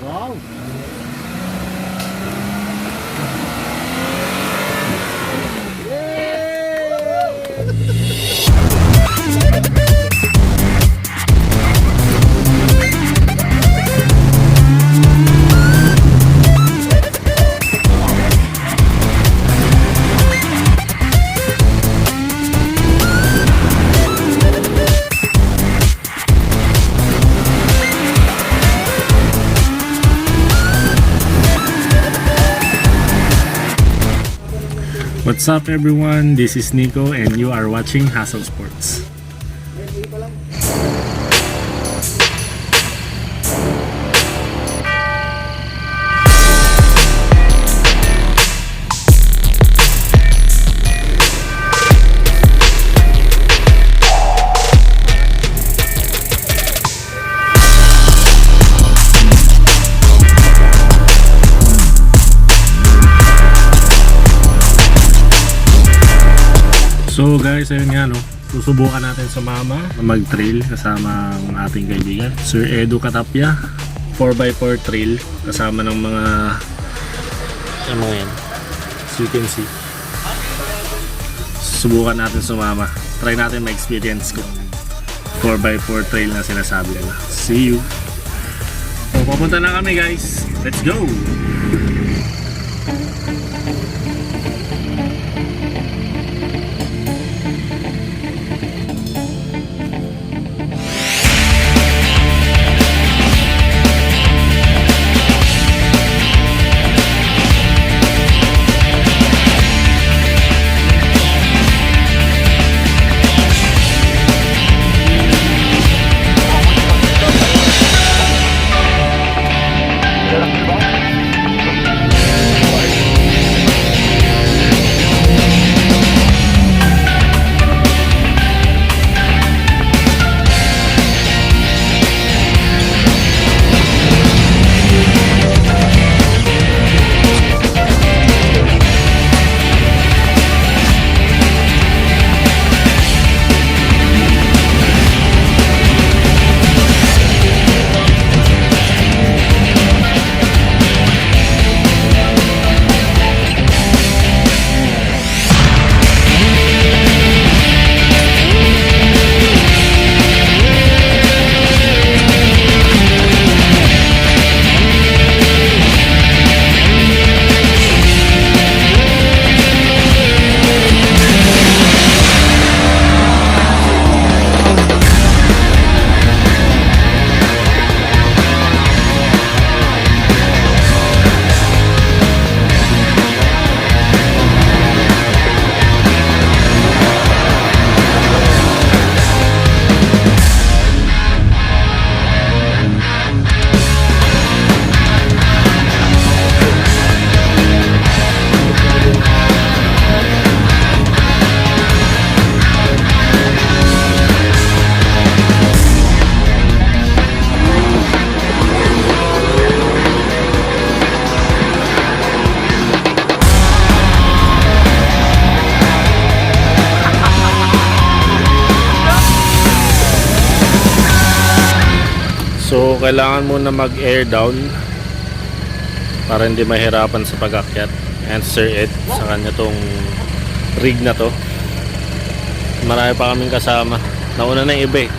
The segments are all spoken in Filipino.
Wow! What's up everyone, this is Nico and you are watching Hustle Sports. So guys, ayun nga no, susubukan natin sumama na mag-trail kasama ang ating kaibigan Sir Edu Katapya, 4x4 trail kasama ng mga yan, as you can see. Subukan natin sumama, try natin ma-experience ko 4x4 trail na sinasabi nila. See you! So papunta na kami guys, let's go! So kailangan muna mag-air down para hindi mahirapan sa pag-akyat. And Sir Ed sa kanya tong rig na to. Marami pa kaming kasama. Nauna na yung iba eh.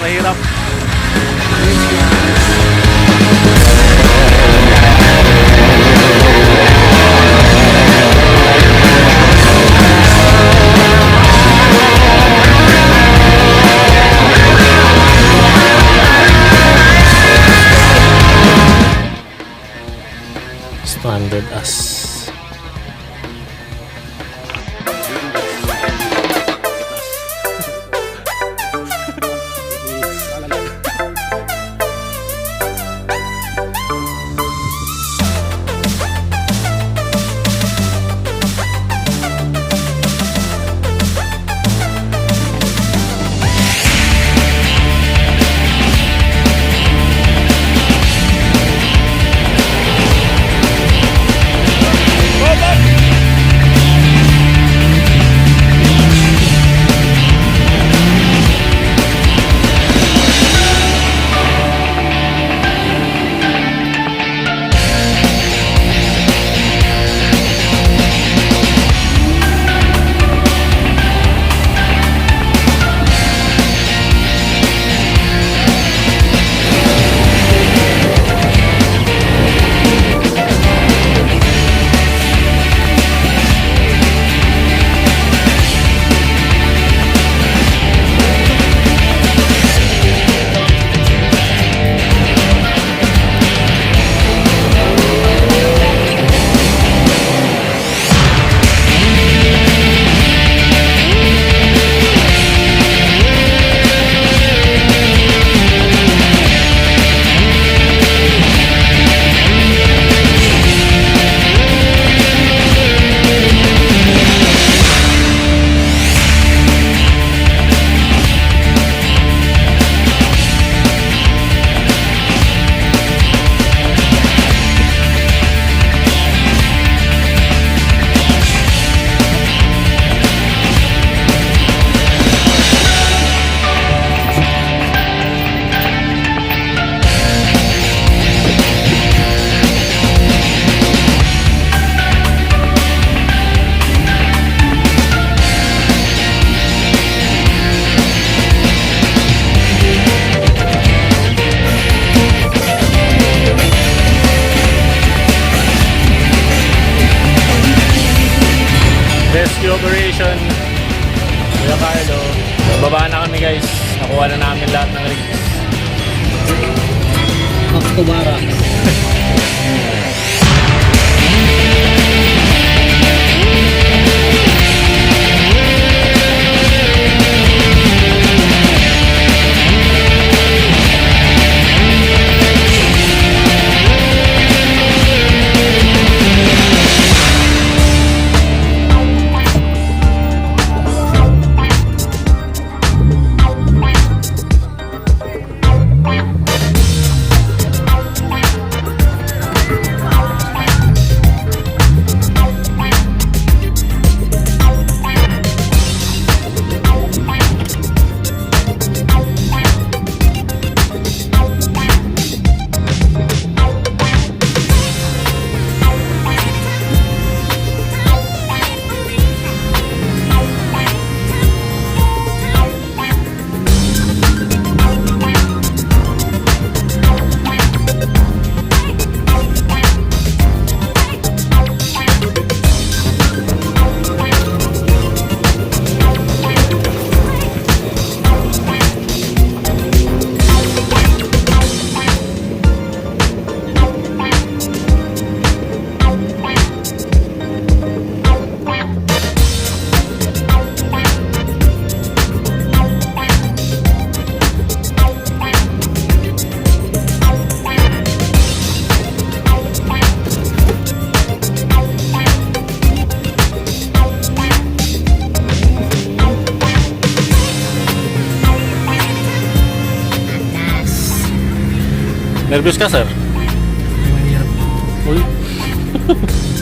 mahirap. Standard as. Rescue operation. Kuya Carlo. Baba na kami guys. Nakuha na namin lahat ng rigs. Oktober. Nervous ka, sir? Mahirap. Uy.